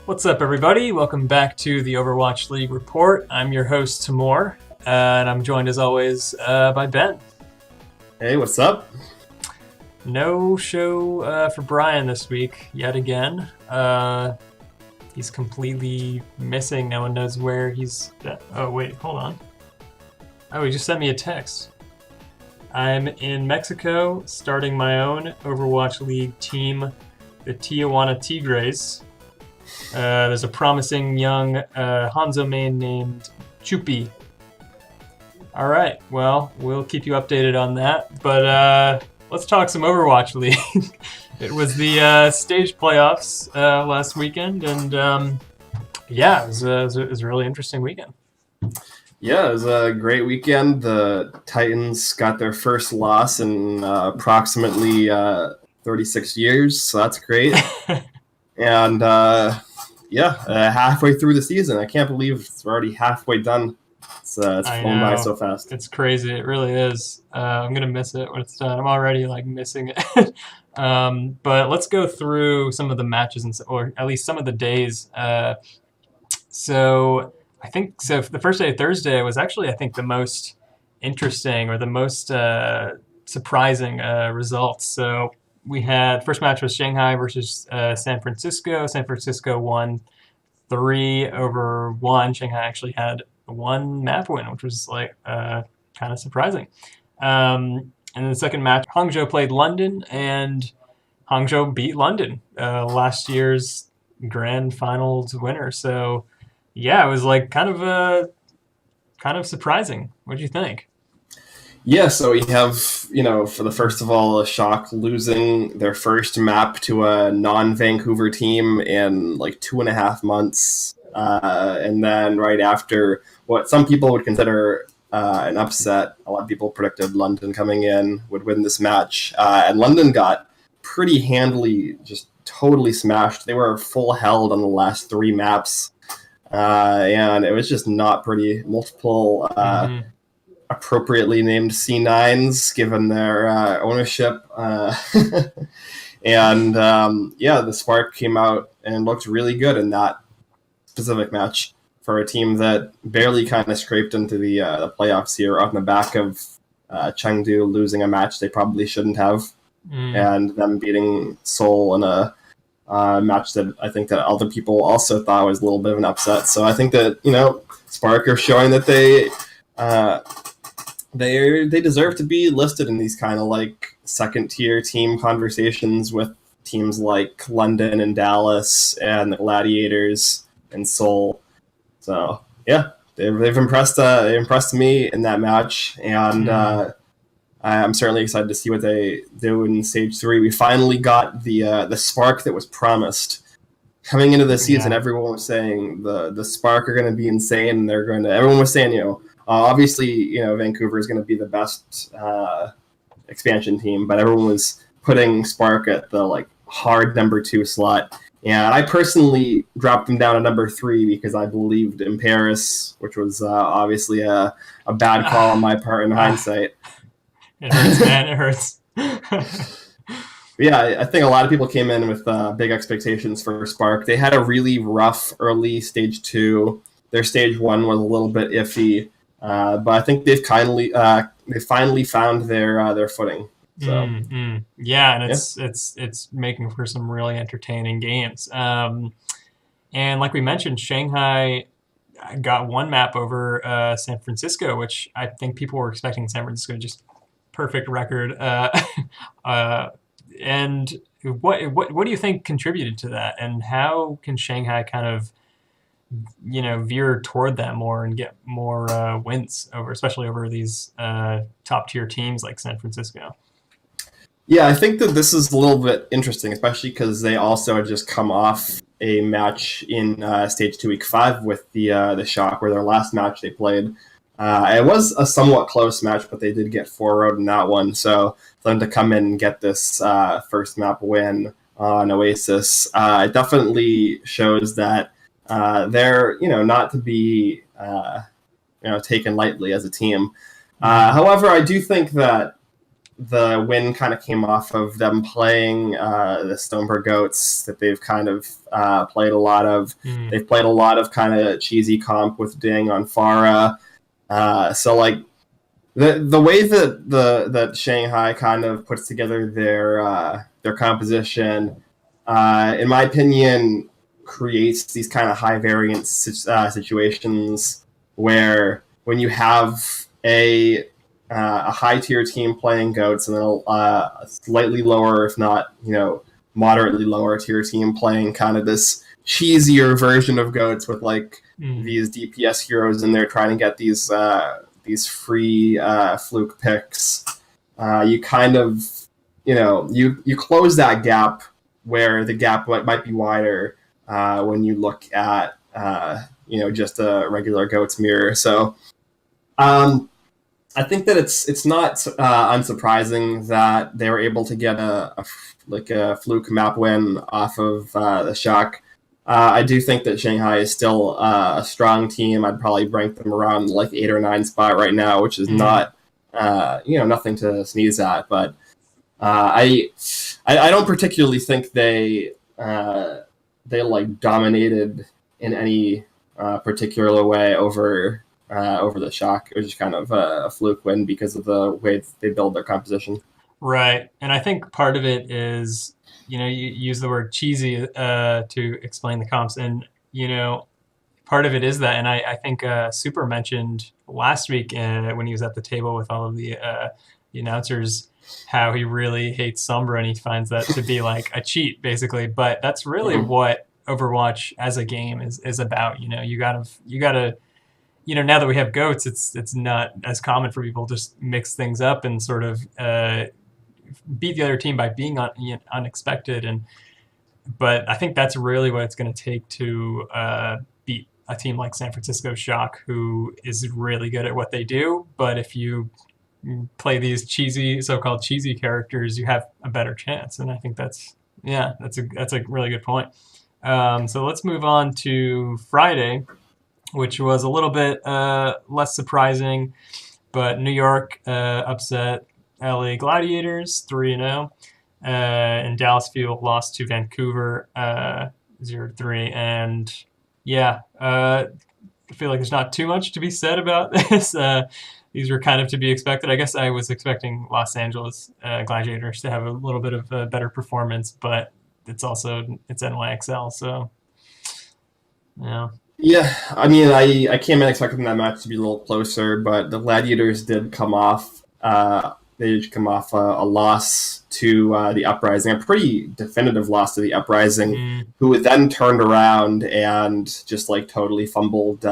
What's up, everybody? Welcome back to the Overwatch League Report. I'm your host, Tamor, and I'm joined as always by Ben. Hey, what's up? No show for Brian this week, yet again. He's completely missing. No one knows where he's at. Oh, wait, hold on. Oh, he just sent me a text. I'm in Mexico starting my own Overwatch League team, the Tijuana Tigres. There's a promising young Hanzo main named Chupi. All right, well, we'll keep you updated on that. But let's talk some Overwatch League. It was the stage playoffs last weekend, and it was a really interesting weekend. Yeah, it was a great weekend. The Titans got their first loss in approximately 36 years, so that's great. And halfway through the season, I can't believe it's already halfway done. It's flown by so fast. It's crazy. It really is. I'm gonna miss it when it's done. I'm already missing it. But let's go through some of the matches or at least some of the days. So I think the first day, Thursday, was actually I think the most interesting or the most surprising results. So we had first match was Shanghai versus San Francisco. San Francisco won 3-1. Shanghai actually had one map win, which was kind of surprising. And in the second match, Hangzhou played London, and Hangzhou beat London, last year's grand finals winner. So yeah, it was kind of surprising. What do you think? Yeah, so we have, for the first of all, a shock losing their first map to a non-Vancouver team in 2.5 months. And then right after what some people would consider an upset, a lot of people predicted London coming in would win this match. And London got pretty handily, just totally smashed. They were full held on the last 3 maps. And it was just not pretty. Multiple appropriately named C9s given their ownership. And the Spark came out and looked really good in that specific match for a team that barely kind of scraped into the playoffs here on the back of Chengdu losing a match they probably shouldn't have, and them beating Seoul in a match that I think that other people also thought was a little bit of an upset. So I think that Spark are showing that they deserve to be listed in these kind of second tier team conversations with teams like London and Dallas and the Gladiators and Seoul. So yeah, they've impressed me in that match, and I'm certainly excited to see what they do in stage 3. We finally got the spark that was promised. Coming into the season, everyone was saying the Spark are going to be insane. Everyone was saying, obviously, Vancouver is going to be the best expansion team, but everyone was putting Spark at the hard number 2 slot. And I personally dropped them down to number 3 because I believed in Paris, which was obviously a bad call on my part in hindsight. It hurts, man. It hurts. Yeah, I think a lot of people came in with big expectations for Spark. They had a really rough early stage 2. Their stage 1 was a little bit iffy, but I think they've finally found their footing. So. Yeah, and it's making for some really entertaining games. And like we mentioned, Shanghai got one map over San Francisco, which I think people were expecting San Francisco just perfect record. And what do you think contributed to that, and how can Shanghai kind of veer toward that more and get more wins especially over these top tier teams like San Francisco? Yeah, I think that this is a little bit interesting, especially because they also had just come off a match in Stage 2, Week 5 with the Shock, where their last match they played. It was a somewhat close match, but they did get 4-0 in that one. So for them to come in and get this first map win on Oasis, it definitely shows that they're not to be taken lightly as a team. However, I do think that the win kind of came off of them playing the Stoneberg Goats that they've kind of played a lot of. They've played a lot of kind of cheesy comp with Ding on Pharah. So like the way that Shanghai kind of puts together their composition, in my opinion, creates these kind of high variance situations where when you have a high tier team playing goats and then a slightly lower, if not moderately lower tier team playing kind of this cheesier version of goats with like these DPS heroes in there trying to get these free fluke picks. You kind of you close that gap where the gap might be wider when you look at just a regular goats mirror. So I think that it's not unsurprising that they were able to get a fluke map win off of the Shock. I do think that Shanghai is still a strong team. I'd probably rank them around like 8 or 9 spot right now, which is not nothing to sneeze at. But I don't particularly think they like dominated in any particular way over the Shock. It was just kind of a fluke win because of the way they build their composition. Right. And I think part of it is, you use the word cheesy to explain the comps. And, part of it is that. And I think Super mentioned last week when he was at the table with all of the announcers how he really hates Sombra and he finds that to be like a cheat, basically. But that's really what Overwatch as a game is about. You gotta now that we have goats, it's not as common for people to just mix things up and sort of beat the other team by being unexpected. But I think that's really what it's going to take to beat a team like San Francisco Shock, who is really good at what they do. But if you play these so-called cheesy characters, you have a better chance. And I think that's a really good point. So let's move on to Friday, which was a little bit less surprising, but New York upset LA Gladiators 3-0, and Dallas Fuel lost to Vancouver 0-3. And I feel like there's not too much to be said about this. These were kind of to be expected. I guess I was expecting Los Angeles Gladiators to have a little bit of a better performance, but it's NYXL, so yeah. Yeah, I mean, I came in expecting that match to be a little closer, but the Gladiators did come off. They did come off a loss to the Uprising, a pretty definitive loss to the Uprising, who then turned around and just like totally fumbled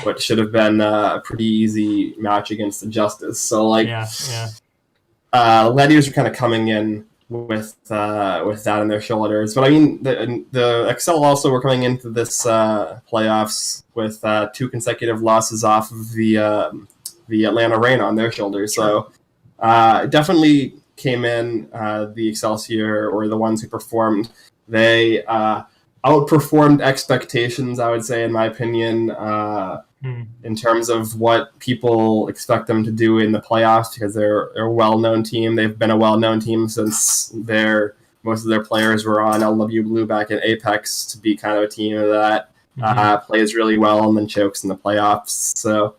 what should have been a pretty easy match against the Justice. So like, Gladiators are kind of coming in with that on their shoulders. But I mean, the Excel also were coming into this playoffs with 2 consecutive losses off of the Atlanta Reign on their shoulders. So definitely came in. The Excelsior were the ones who performed. They outperformed expectations, I would say, in my opinion, in terms of what people expect them to do in the playoffs, because they're a well-known team. They've been a well-known team since most of their players were on LW Blue back in Apex, to be kind of a team that plays really well and then chokes in the playoffs. So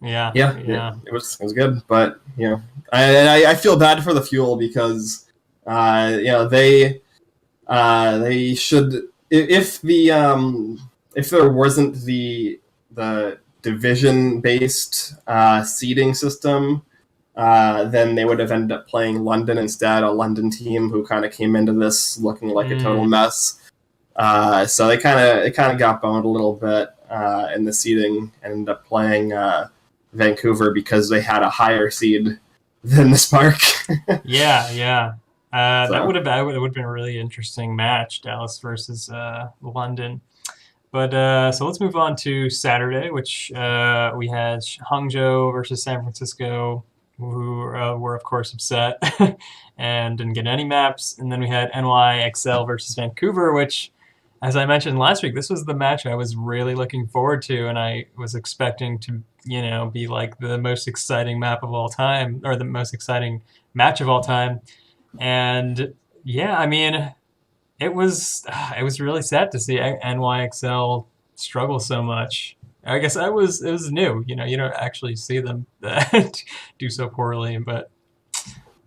it was good. But I feel bad for the Fuel because they should, if there wasn't the division-based seeding system, then they would have ended up playing London instead, a London team who kind of came into this looking like a total mess. So they kind of got boned a little bit in the seeding and ended up playing Vancouver because they had a higher seed than the Spark. That would have been a really interesting match, Dallas versus London. But so let's move on to Saturday, which we had Hangzhou versus San Francisco, who were of course upset and didn't get any maps. And then we had NYXL versus Vancouver, which as I mentioned last week, this was the match I was really looking forward to, and I was expecting to, be like the most exciting map of all time, or the most exciting match of all time. And yeah, I mean, it was really sad to see NYXL struggle so much. I guess it was new, you don't actually see them do so poorly, but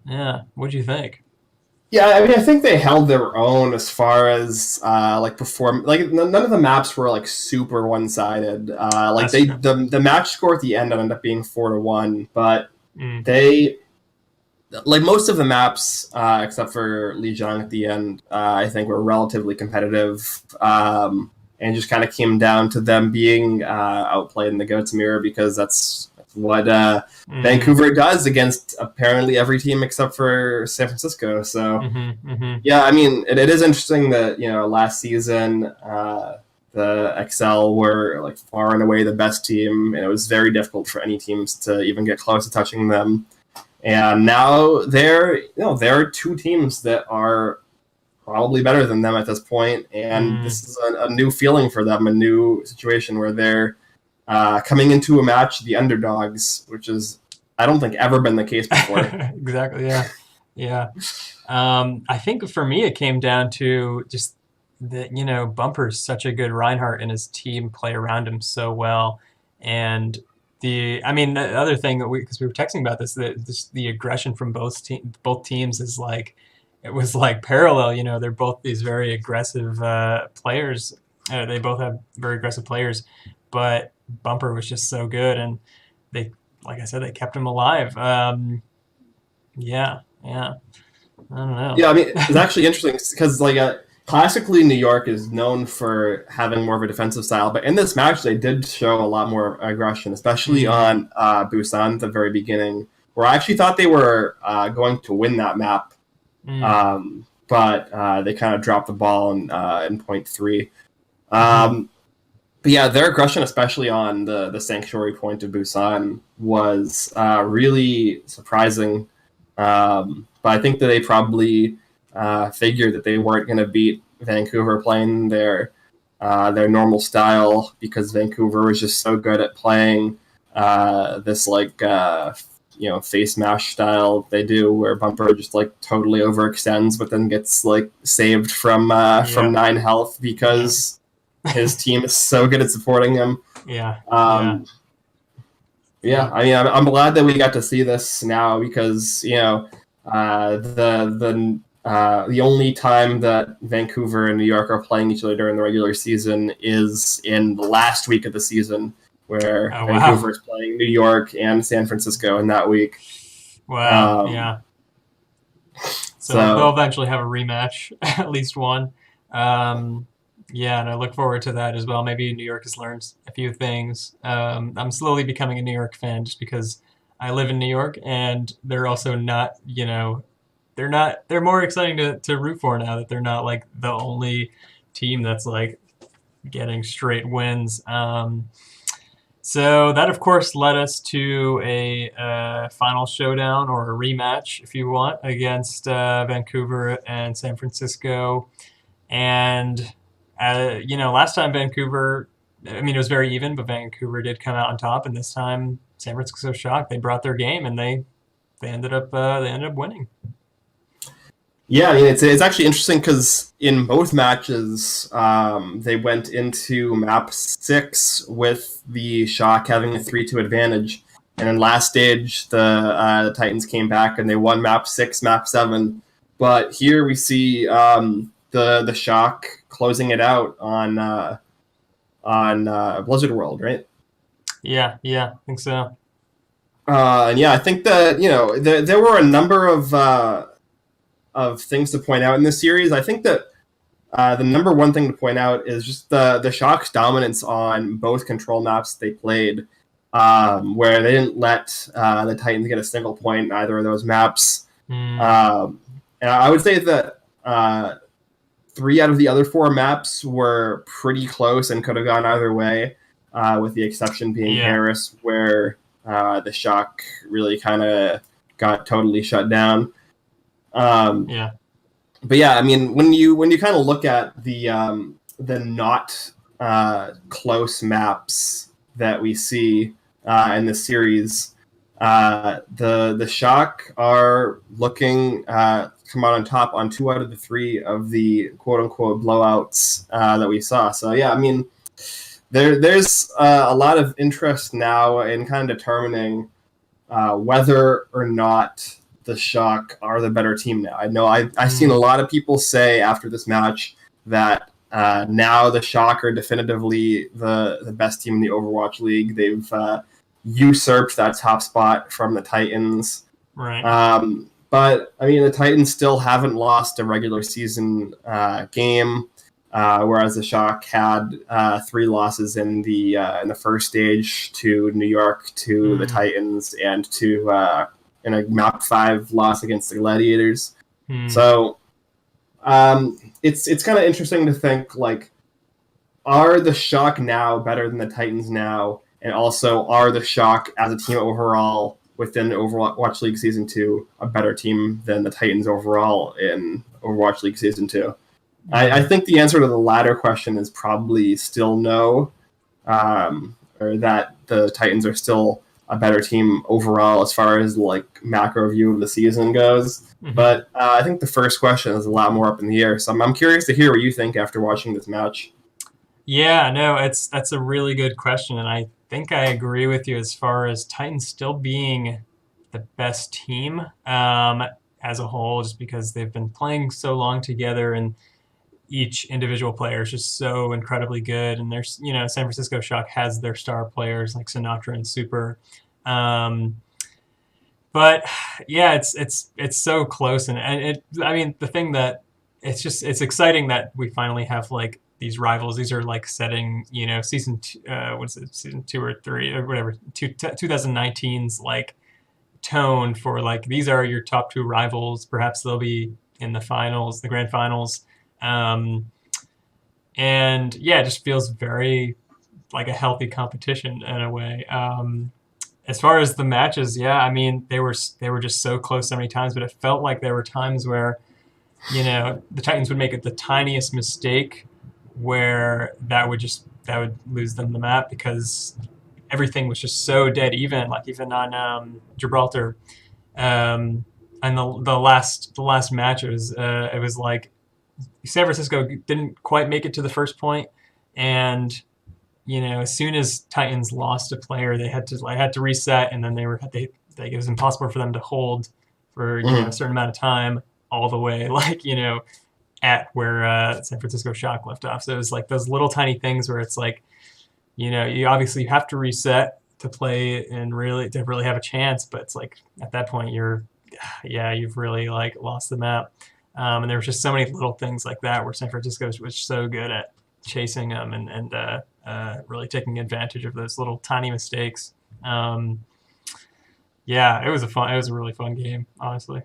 yeah, what'd you think? Yeah, I mean, I think they held their own as far as like perform. Like none of the maps were like super one sided. Like That's true. the match score at the end ended up being 4-1, but Mm, they like most of the maps except for Lijiang at the end, I think were relatively competitive. And just kind of came down to them being outplayed in the Goats mirror because that's what mm, Vancouver does against apparently every team except for San Francisco. So mm-hmm. yeah, I mean, it is interesting that last season the XL were like far and away the best team, and it was very difficult for any teams to even get close to touching them. And now there are two teams that are probably better than them at this point, and Mm. this is a new feeling for them, a new situation where they're coming into a match the underdogs, which is I don't think ever been the case before. Exactly. Yeah. Yeah. I think for me, it came down to just that, Bumper's such a good Reinhardt and his team play around him so well. And I mean, the other thing that because we were texting about this, the aggression from both teams is like, it was like parallel, they're both these very aggressive players. They both have very aggressive players, but Bumper was just so good. And they, like I said, they kept him alive. Yeah. Yeah. I don't know. Yeah, I mean, it's actually interesting because like classically New York is known for having more of a defensive style, but in this match they did show a lot more aggression, especially Mm, on Busan at the very beginning, where I actually thought they were going to win that map, mm, but they kind of dropped the ball in point three. hmm. But yeah, their aggression, especially on the sanctuary point of Busan, was really surprising. But I think that they probably figured that they weren't going to beat Vancouver playing their normal style because Vancouver was just so good at playing this like face mash style they do, where Bumper just like totally overextends, but then gets like saved from Yeah. 9 health Yeah. because his team is so good at supporting him. Yeah. Yeah. Um, yeah, Yeah. I mean, I'm glad that we got to see this now because the only time that Vancouver and New York are playing each other during the regular season is in the last week of the season, where Oh wow. Vancouver is playing New York and San Francisco in that week. Wow. Um, Yeah. So they'll so eventually have a rematch, at least one. Um, yeah, and I look forward to that as well. Maybe New York has learned a few things. I'm slowly becoming a New York fan just because I live in New York, and they're also not, they're more exciting to root for now that they're not like the only team that's like getting straight wins. So that, of course, led us to a final showdown or a rematch, if you want, against Vancouver and San Francisco. And last time Vancouver, I mean, it was very even, but Vancouver did come out on top, and this time San Francisco shocked. They brought their game, and they ended up winning. yeah, I mean, it's actually interesting because in both matches, they went into map six with the Shock having a 3-2 advantage, and in last stage, the Titans came back and they won map six, map seven. But here we see the Shock closing it out on Blizzard World, right? Yeah, yeah, I think so. And yeah, I think that there were a number of things to point out in this series. I think that the number one thing to point out is just the Shock's dominance on both control maps they played, where they didn't let the Titans get a single point in either of those maps. Mm, And I would say that 3 out of the other 4 maps were pretty close and could have gone either way, with the exception being yeah, Harris, where the Shock really kind of got totally shut down. Um, yeah. but yeah, I mean, when you kind of look at the not close maps that we see in the series, the Shock are looking come out on top on 2 out of the 3 of the quote unquote blowouts that we saw. So yeah, I mean, there's a lot of interest now in kind of determining whether or not the Shock are the better team now. I know I've seen a lot of people say after this match that now the Shock are definitively the best team in the Overwatch League. They've usurped that top spot from the Titans. Right. But I mean, the Titans still haven't lost a regular season game, whereas the Shock had 3 losses in the first stage to New York, to the Titans, and to in a map 5 loss against the Gladiators. So it's kind of interesting to think, like, are the Shock now better than the Titans now? And also, are the Shock as a team overall within Overwatch League Season 2 a better team than the Titans overall in Overwatch League Season 2? I think the answer to the latter question is probably still no, or that the Titans are still a better team overall as far as like macro view of the season goes. But I think the first question is a lot more up in the air. So I'm curious to hear what you think after watching this match. Yeah, no, that's a really good question, and I think I agree with you as far as Titans still being the best team as a whole, just because they've been playing so long together, and each individual player is just so incredibly good. And there's, San Francisco Shock has their star players like Sinatra and Super. But yeah, it's so close, and I mean, the thing that it's exciting that we finally have like these rivals. These are like setting, season two, what's it, season 2 or 3 or whatever, 2019's like tone for like these are your top 2 rivals. Perhaps they'll be in the finals, the grand finals, and yeah, it just feels very like a healthy competition in a way. As far as the matches, yeah, I mean they were just so close so many times, but it felt like there were times where the Titans would make it the tiniest mistake where that would lose them the map because everything was just so dead even. Like even on Gibraltar, and the last match, it was like San Francisco didn't quite make it to the first point, and as soon as Titans lost a player, they had to reset, and then it was impossible for them to hold for a certain amount of time all the way, like at where San Francisco Shock left off. So it was like those little tiny things where it's like, you obviously have to reset to play and to really have a chance, but it's like at that point you've really like lost the map. And there were just so many little things like that where San Francisco was so good at chasing them and really taking advantage of those little tiny mistakes. Yeah, it was a really fun game, honestly.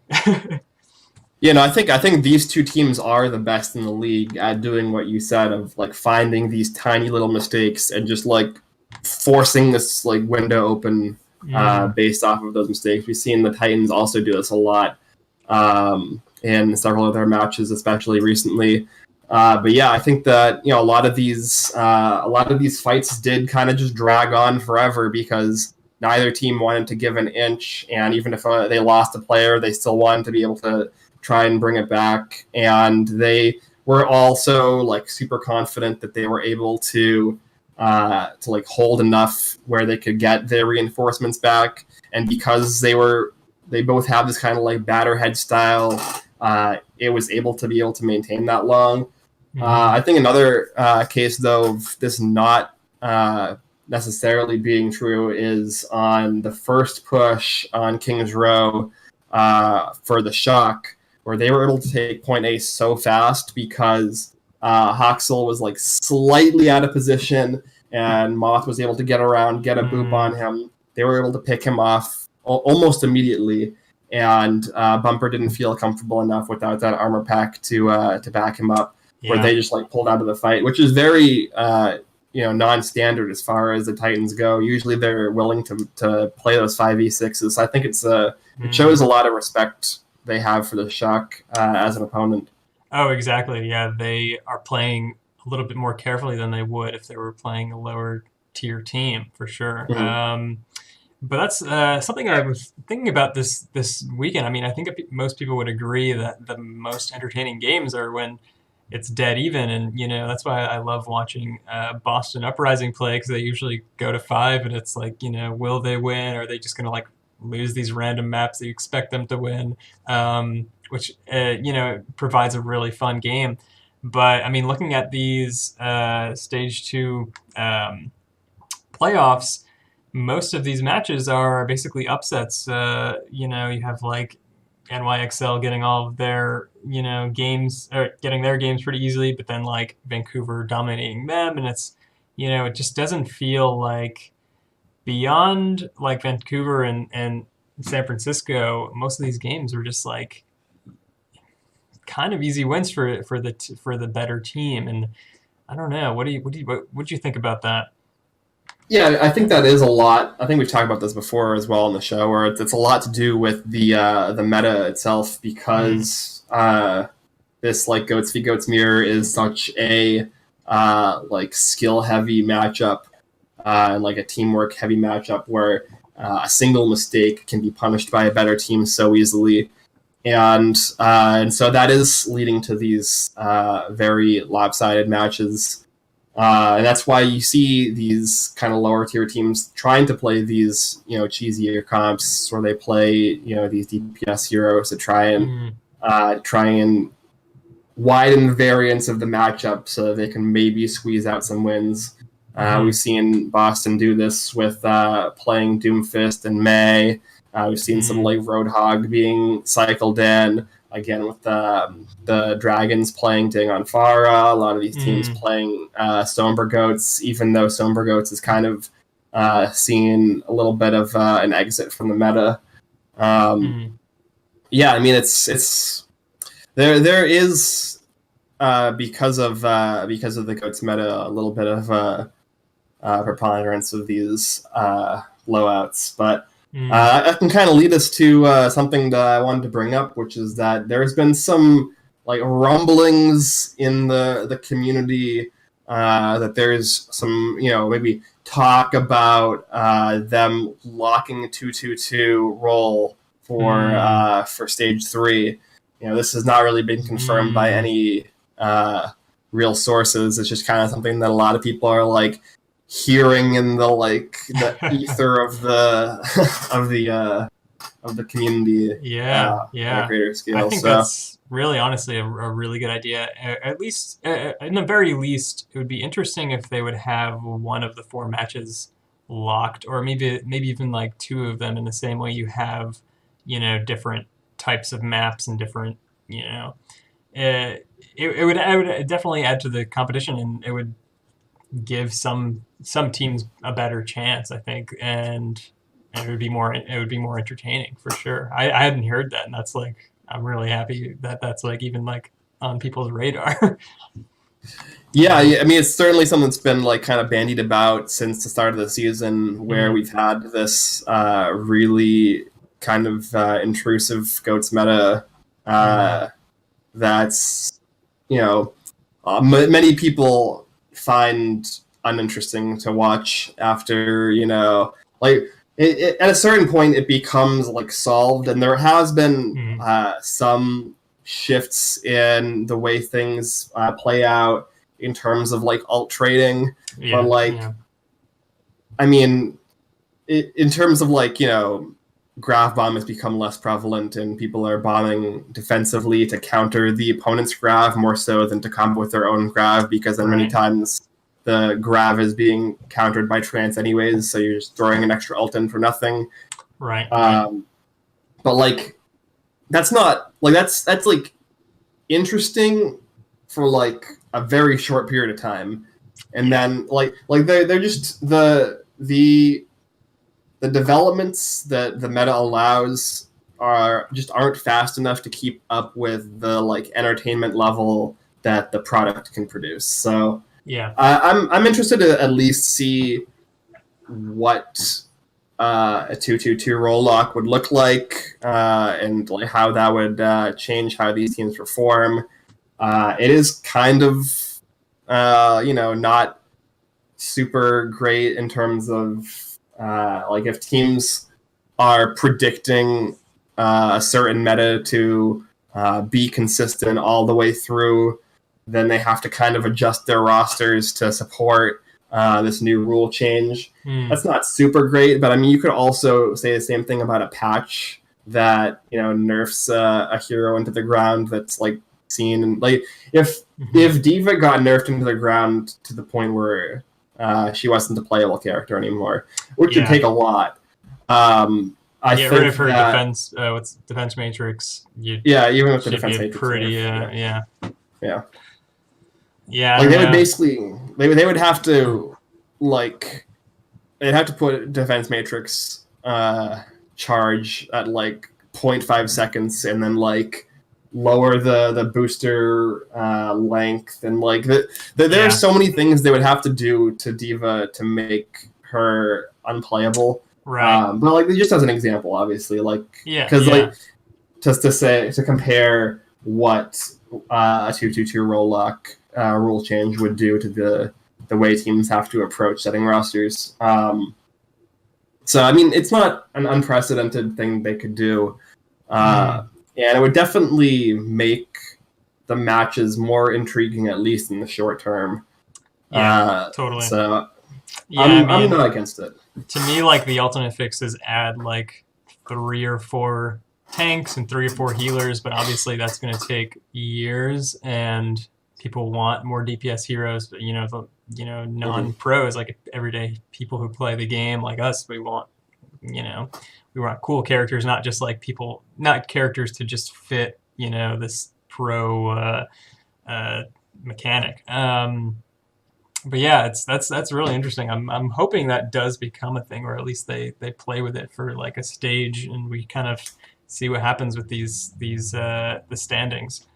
I think these two teams are the best in the league at doing what you said of like finding these tiny little mistakes and just like forcing this like window open based off of those mistakes. We've seen the Titans also do this a lot in several of their matches, especially recently. But yeah, I think that a lot of these fights did kind of just drag on forever because neither team wanted to give an inch, and even if they lost a player, they still wanted to be able to try and bring it back. And they were also like super confident that they were able to like hold enough where they could get their reinforcements back. And because they both have this kind of like batter head style, it was able to maintain that long. I think another case, though, of this not necessarily being true is on the first push on Kings Row for the Shock, where they were able to take point A so fast because Hoxel was like slightly out of position and Moth was able to get around, get a boop on him. They were able to pick him off almost immediately, and Bumper didn't feel comfortable enough without that armor pack to back him up. Yeah. Where they just like pulled out of the fight, which is very non-standard as far as the Titans go. Usually they're willing to play those 5v6s. I think it shows a lot of respect they have for the Shock as an opponent. Oh, exactly. Yeah, they are playing a little bit more carefully than they would if they were playing a lower tier team for sure. Mhm. But that's something I was thinking about this weekend. I mean, I think most people would agree that the most entertaining games are when it's dead even, and that's why I love watching Boston Uprising play because they usually go to five, and it's like will they win? Or are they just gonna like lose these random maps that you expect them to win? Which provides a really fun game. But I mean, looking at these stage two playoffs, most of these matches are basically upsets. You have like NYXL getting all of their, games or getting their games pretty easily, but then like Vancouver dominating them. And it just doesn't feel like beyond like Vancouver and San Francisco, most of these games were just like kind of easy wins for the better team. And I don't know. What do you think about that? Yeah, I think that is a lot. I think we've talked about this before as well on the show, where it's a lot to do with the meta itself Mm, because this like goats v goats mirror is such a like skill heavy matchup and like a teamwork heavy matchup where a single mistake can be punished by a better team so easily, and so that is leading to these very lopsided matches. And that's why you see these kind of lower tier teams trying to play these, cheesier comps where they play, these DPS heroes to mm, try and widen the variance of the matchup so that they can maybe squeeze out some wins. We've mm, seen Boston do this with playing Doomfist and May. We've seen some mm, like Roadhog being cycled in again with the Dragons playing Ding on Farah. A lot of these teams mm, playing Somber Goats, even though Somber Goats is kind of seeing a little bit of an exit from the meta. Um, mm. yeah, I mean it's there is because of the goats meta a little bit of preponderance of these blowouts, but Mm, that can kind of lead us to something that I wanted to bring up, which is that there's been some like rumblings in the community that there's some maybe talk about them locking a 2-2-2 role mm, for stage three. This has not really been confirmed by mm. any real sources. It's just kind of something that a lot of people are like hearing in the ether of the of the community Yeah, on a yeah. greater I scale. think So that's really honestly a really good idea. At least, in the very least, it would be interesting if they would have one of the four matches locked, or maybe even like two of them in the same way you have, different types of maps and different, it would definitely add to the competition, and it would give some teams a better chance, I think, and it would be more entertaining for sure. I hadn't heard that, and that's like I'm really happy that that's like even like on people's radar. yeah, um, I mean it's certainly something that's been like kind of bandied about since the start of the season, where mm, we've had this really kind of intrusive goats meta mm, uh, that's you know many people find uninteresting to watch after like at a certain point it becomes like solved, and there has been mm, some shifts in the way things play out in terms of like alt trading, but yeah, like yeah, I mean in terms of like graph bomb has become less prevalent and people are bombing defensively to counter the opponent's grav more so than to combo with their own grav, because then many right, times the grav is being countered by trance anyways, so you're just throwing an extra ult in for nothing. right, right. um, but like that's not like that's like interesting for like a very short period of time, and Yeah, then like they're just the developments that the meta allows aren't fast enough to keep up with the like entertainment level that the product can produce. So yeah, I'm interested to at least see what a 2-2-2 roll lock would look like, and like how that would change how these teams perform. It is kind of not super great in terms of like if teams are predicting a certain meta to be consistent all the way through, then they have to kind of adjust their rosters to support this new rule change. Hmm. That's not super great, but I mean, you could also say the same thing about a patch that nerfs a hero into the ground that's like seen, and like if Diva got nerfed into the ground to the point where she wasn't a playable character anymore, which would Yeah. take a lot. I Get rid think of her that defense. What's defense matrix? You yeah, even with the should be defense a matrix pretty. nerf, yeah, Yeah. yeah, Yeah. I like don't they would know. basically they would have to like they'd have to put defense matrix charge at like zero point 0.5 seconds and then like lower the booster length and like there are Yeah. so many things they would have to do to Diva to make her unplayable. Right. But like just as an example, obviously, like Yeah. because Yeah. like just to compare what a 2-2-2 roll lock rule change would do to the way teams have to approach setting rosters. So I mean, it's not an unprecedented thing they could do, Hmm. and it would definitely make the matches more intriguing, at least in the short term. Yeah. Totally. So Yeah. I I'm mean, not against it. to me, like the ultimate fix is add like 3 or 4 tanks and 3 or 4 healers, but obviously that's going to take years, and people want more DPS heroes. But Mm-hmm. non-pros, like everyday people who play the game like us, you know, we want cool characters, not just like people, not characters to just fit, this pro uh, mechanic. But yeah, that's really interesting. I'm hoping that does become a thing, or at least they play with it for like a stage, and we kind of see what happens with these the standings.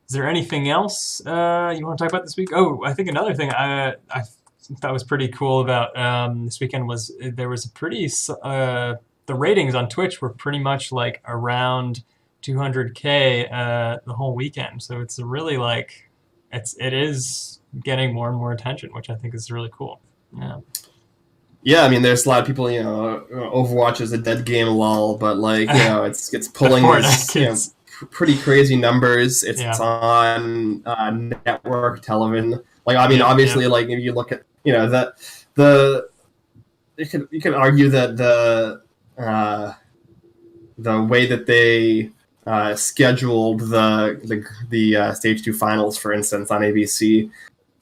Is there anything else you want to talk about this week? Oh, I think another thing I thought was pretty cool about this weekend was there was a pretty the ratings on Twitch were pretty much like around 200K the whole weekend. So it's really like it is getting more and more attention, which I think is really cool. Yeah. Yeah, I mean, there's a lot of people, Overwatch is a dead game, lol, but like, it's The pulling Fortnite these, kids. pretty crazy numbers. It's Yeah. on network television. Like, I mean, Yep. Yep. obviously, like if you look at, that the you can argue that the way that they scheduled the stage two finals, for instance, on ABC,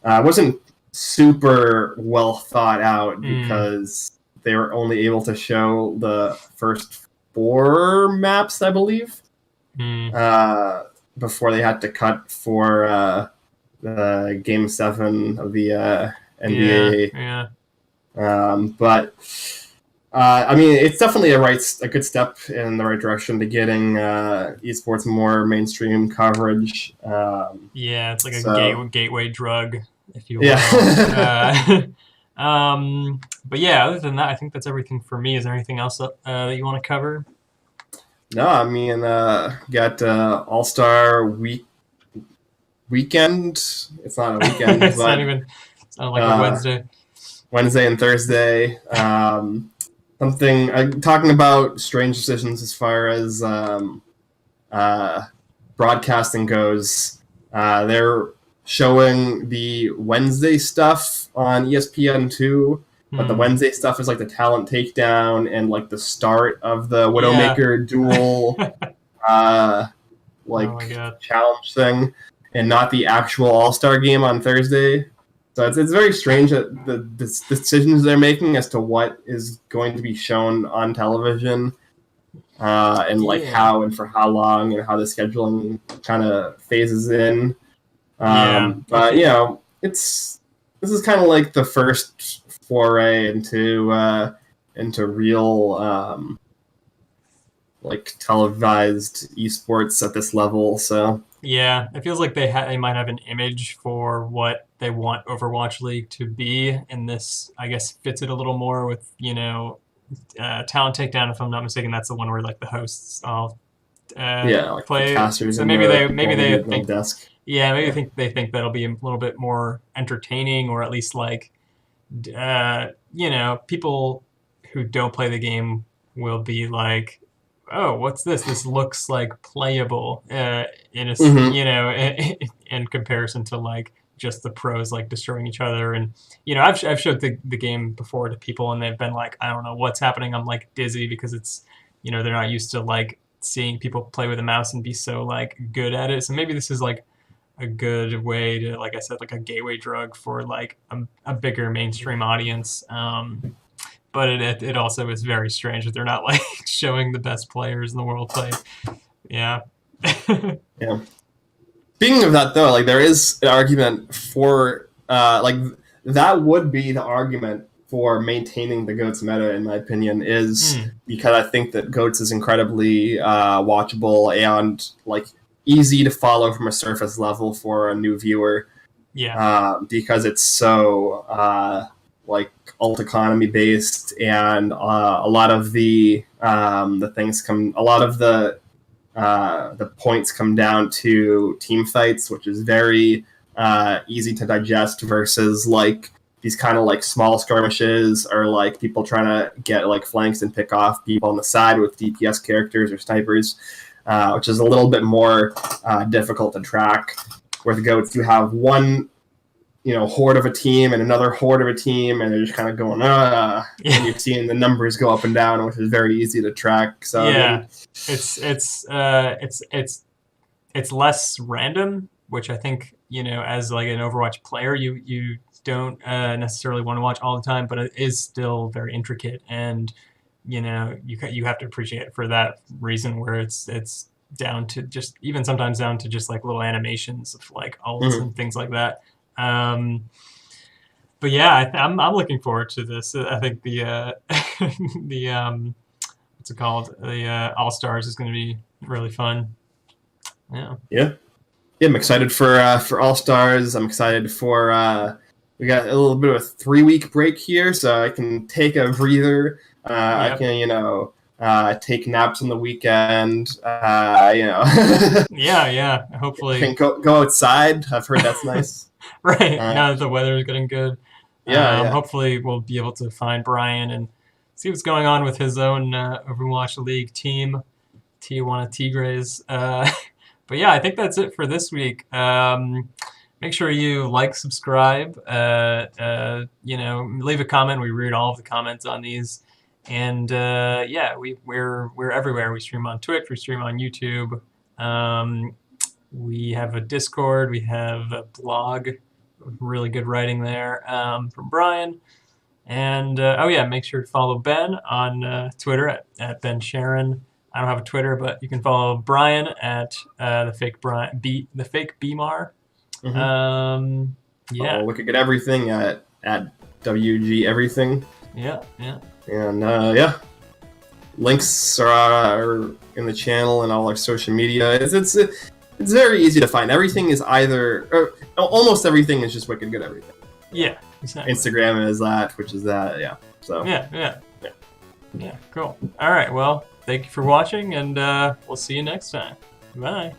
wasn't super well thought out Mm. because they were only able to show the first 4 maps, I believe, Mm. uh, before they had to cut for the Game 7 of the Yeah. NBA. Yeah. But I mean, it's definitely a good step in the right direction to getting esports more mainstream coverage. Yeah, it's like a So gateway drug, if you will. yeah. But yeah, other than that, I think that's everything for me. Is there anything else that you want to cover? No, I mean, got All Star weekend. It's not a weekend, It's not but even. It's not like a uh, Wednesday. Wednesday and Thursday. Something talking about strange decisions as far as uh, broadcasting goes. They're showing the Wednesday stuff on ESPN2, but the Hmm. Wednesday stuff is like the talent takedown and like the start of the Yeah. Widowmaker duel uh, Oh my like God. challenge thing, and not the actual All Star game on Thursday. So it's very strange that the decisions they're making as to what is going to be shown on television, and like Yeah. how and for how long and how the scheduling kind of phases in. Yeah. But this is kind of like the first foray into real like televised esports at this level. So Yeah, it feels like they might have an image for what they want Overwatch League to be, and this I guess fits it a little more with Talent Takedown. If I'm not mistaken, that's the one where like the hosts all yeah, like the play. casters So and maybe the they people maybe on they the think desk. Yeah, maybe Yeah. they think that'll be a little bit more entertaining, or at least like, people who don't play the game will be like, "Oh, what's this? This looks like playable." Hmm. In comparison to like just the pros like destroying each other. And I've showed the game before to people, and they've been like, "I don't know what's happening. I'm like dizzy because it's they're not used to like seeing people play with a mouse and be so like good at it." So maybe this is like a good way to, like I said, like a gateway drug for like a bigger mainstream audience. But it also is very strange that they're not like showing the best players in the world play. Yeah. Yeah. Speaking of that, though, like there is an argument for like that would be the argument for maintaining the goats meta, in my opinion, is Mm, because I think that goats is incredibly watchable and like easy to follow from a surface level for a new viewer yeah. because it's so like alt economy based and a lot of the things come a lot of the points come down to team fights, which is very easy to digest versus like these kind of like small skirmishes or like people trying to get like flanks and pick off people on the side with DPS characters or snipers, which is a little bit more difficult to track. With goats, you have one horde of a team and another horde of a team, and they're just kind of going and Yeah. you're seeing the numbers go up and down, which is very easy to track. So I Yeah. mean, It's less random, which I think, as like an Overwatch player, you don't necessarily want to watch all the time, but it is still very intricate, and you have to appreciate it for that reason, where it's down to just, even sometimes down to just like little animations of like ults mhm. and things like that. Um, but yeah, I'm looking forward to this. I think the the what's it called, the All Stars is going to be really fun. Yeah. Yeah. Yeah, I'm excited for All Stars. I'm excited for we got a little bit of a 3 week break here, so I can take a breather. I Yep. can take naps on the weekend. Yeah, yeah. I can Hopefully, go outside. I've heard that's nice. right Uh, now that the weather is getting good, yeah, yeah. hopefully we'll be able to find Brian and see what's going on with his own Overwatch League team, Tijuana Tigres. But yeah, I think that's it for this week. Make sure you like, subscribe, leave a comment. We read all of the comments on these, and yeah, we're everywhere. We stream on Twitch, we stream on YouTube. Um, we have a Discord, we have a blog, really good writing there from Brian. And oh yeah, make sure to follow Ben on Twitter at Ben Sharon. I don't have a Twitter, but you can follow Brian at the fake Bmar. Mm-hmm. Um, yeah, Follow Wicked Good Everything at WG Everything, yeah, yeah, and yeah, links are in the channel and all our social media. It's very easy to find. Everything is either, or almost everything is just Wicked Good Everything. yeah, exactly. Instagram is that, which is that, yeah. So, Yeah, yeah, yeah. yeah. Cool. All right. Well, thank you for watching, and we'll see you next time. Bye.